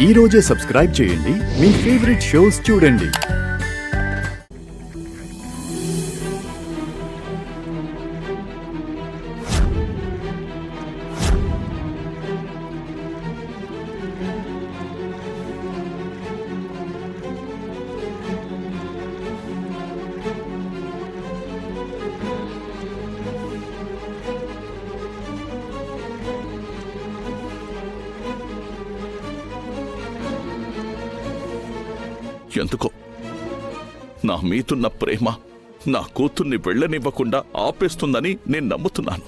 ఈ రోజే సబ్స్క్రైబ్ చేయండి, మీ ఫేవరెట్ షోస్ చూడండి. ఎందుకో నా మీదున్న ప్రేమ నా కూతుర్ని వెళ్ళనివ్వకుండా ఆపేస్తుందని నేను నమ్ముతున్నాను.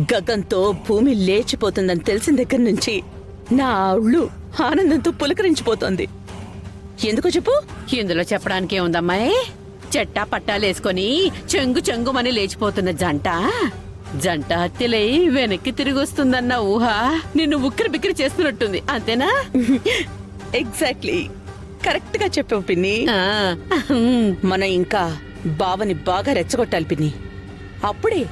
గగన్తో భూమి లేచిపోతుందని తెలిసిన దగ్గర నుంచి నా ఒళ్ళు ఆనందంతో పులకరించిపోతోంది. ఎందుకో చెప్పు. ఇందులో చెప్పడానికి ఏముందమ్మాయి? చెట్టా పట్టాలేసుకొని చెంగు చెంగుమని లేచిపోతున్న జంట హత్యలై వెనక్కి తిరిగి వస్తుందన్న ఊహ నిన్ను ఉక్కిరి బిక్కిరి చేస్తున్నట్టుంది, అంతేనా? ఎగ్జాక్ట్లీ, కరెక్ట్ గా చెప్పావు పిన్ని. మనం ఇంకా బావని బాగా రెచ్చగొట్టాలి పిన్ని. అప్పుడే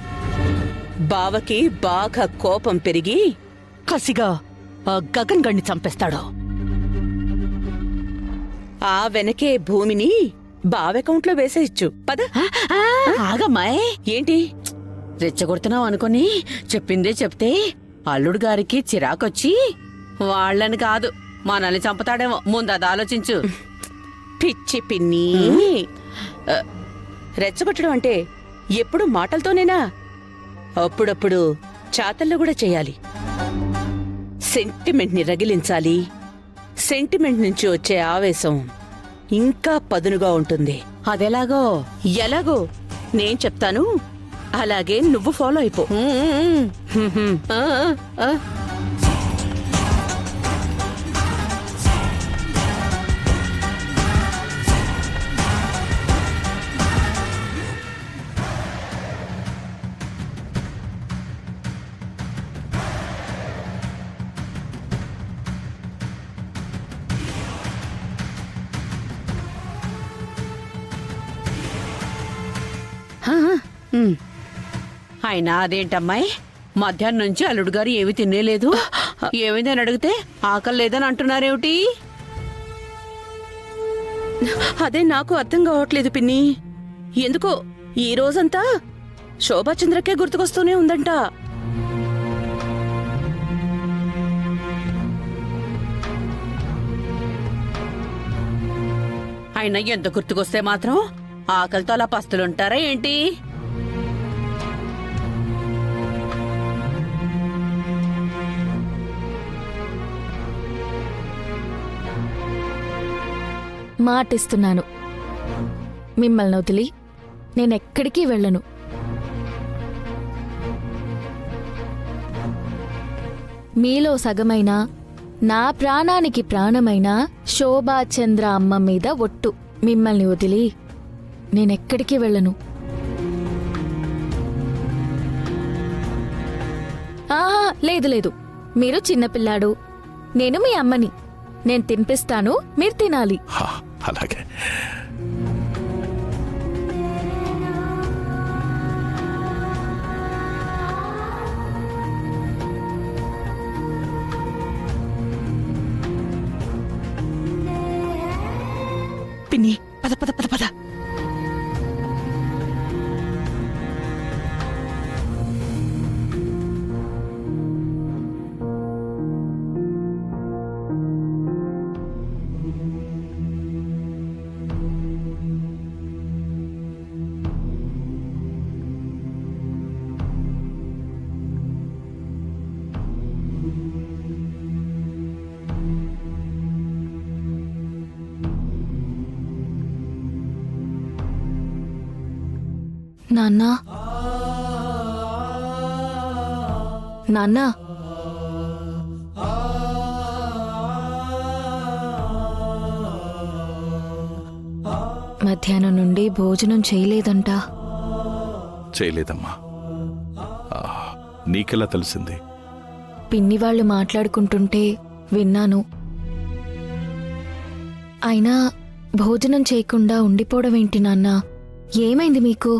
బావకి బాగా కోపం పెరిగి కసిగా ఆ గగన్ గణ్ణి చంపేస్తాడు. ఆ వెనకే భూమిని బావ అకౌంట్లో వేసేయచ్చు. పద. ఆగమ్మాయి, ఏంటి రెచ్చగొడుతున్నావు అనుకుని చెప్పిందే చెప్తే అల్లుడు గారికి చిరాకొచ్చి వాళ్ళని కాదు మనల్ని చంపుతాడేమో. ముందు అది ఆలోచించు. పిచ్చి పిన్ని. రెచ్చగొట్టడం అంటే ఎప్పుడు మాటలతోనేనా? అప్పుడప్పుడు చాతల్లో కూడా చేయాలి. సెంటిమెంట్ ని రగిలించాలి. సెంటిమెంట్ నుంచి వచ్చే ఆవేశం ఇంకా పదునుగా ఉంటుంది. అదెలాగో? ఎలాగో నేను చెప్తాను, అలాగే నువ్వు ఫాలో అయిపో. అయినా అదేంటమ్మాయి, మధ్యాహ్నం నుంచి అల్లుడు గారు ఏమి తినేలేదు, ఏమైందని అడిగితే ఆకలి లేదని అంటున్నారేమిటి? అదే నాకు అర్థం కావట్లేదు పిన్ని. ఎందుకో ఈ రోజంతా శోభాచంద్రకే గుర్తుకొస్తూనే ఉందంట. అయినా ఎంత గుర్తుకొస్తే మాత్రం ఆకలితో అలా పస్తులుంటారా ఏంటి? మాటిస్తున్నాను, మిమ్మల్ని వదిలి నేనెక్కడికి వెళ్ళను. మీలో సగమైనా నా ప్రాణానికి ప్రాణమైన శోభాచంద్ర అమ్మ మీద ఒట్టు, మిమ్మల్ని వదిలి నేనెక్కడికి వెళ్ళను. ఆహా, లేదు లేదు, మీరు చిన్నపిల్లాడు, నేను మీ అమ్మని. నేను తినిపిస్తాను, మీరు తినాలి. అలాగే. పిన్ని, పద పద పద పద. నాన్నా నాన్నా మధ్యాహ్నం నుండి భోజనం చేయలేదంట. చేయలేదమ్మా. ఆ, నీకెలా తెలిసింది? పిన్ని వాళ్ళు మాట్లాడుకుంటుంటే విన్నాను. అయినా భోజనం చేయకుండా ఉండిపోవడం ఏంటి నాన్నా? ఏమైంది మీకు?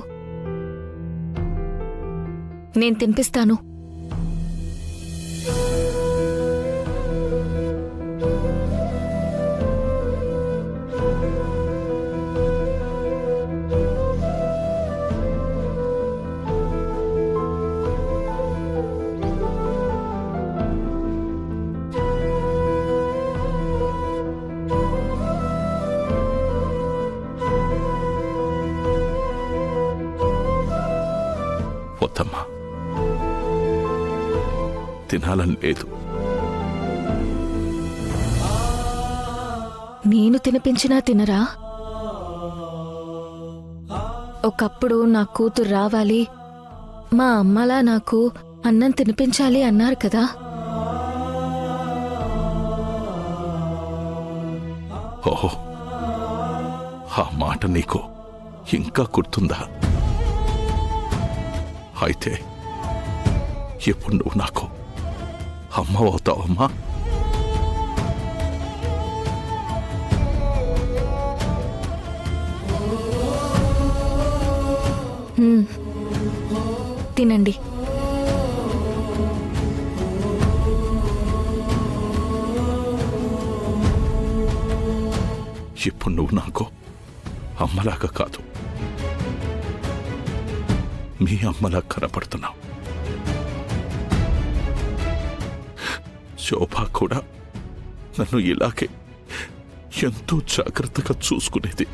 నేను తినిపిస్తాను. వద్దమ్మా, తినాలని లేదు. నేను తినిపించినా తినరా? ఒకప్పుడు నా కూతురు రావాలి, మా అమ్మలా నాకు అన్నం తినిపించాలి అన్నారు కదా. ఓహో, ఆ మాట నీకు ఇంకా గుర్తుందా? అయితే ఎప్పుడు నువ్వు నాకు అమ్మ అవుతావమ్మా? తినండి. ఇప్పుడు నువ్వు నాకు అమ్మలాగా కాదు, మీ అమ్మలా కనపడుతున్నావు. శోభ కూడా నన్ను ఇలాగే ఎంతో జాగ్రత్తగా చూసుకునేది.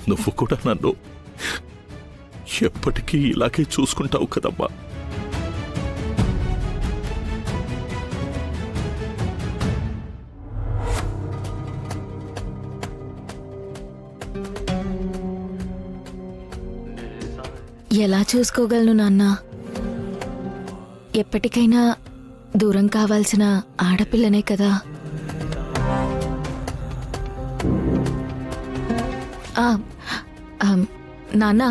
నువ్వు కూడా నన్ను ఎప్పటికీ ఇలాగే చూసుకుంటావు కదమ్మా. ఎలా చూసుకోగలను నాన్నా? ఎప్పటికైనా దూరం కావాల్సిన ఆడపిల్లనే కదా. నాన్నా,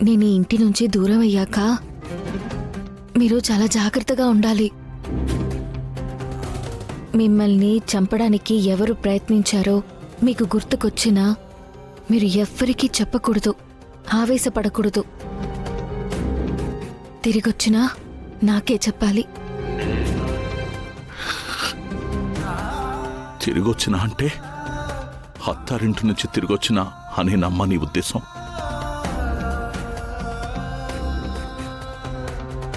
నేను ఈ ఇంటి నుంచి దూరం అయ్యాక మీరు చాలా జాగ్రత్తగా ఉండాలి. మిమ్మల్ని చంపడానికి ఎవరు ప్రయత్నించారో మీకు గుర్తుకొచ్చినా మీరు ఎవ్వరికీ చెప్పకూడదు, ఆవేశపడకూడదు. తిరిగొచ్చినా నాకే చెప్పాలి. తిరిగొచ్చినా అంటే అత్తారింటి నుంచి తిరిగొచ్చినా అని నమ్మ నీ ఉద్దేశం?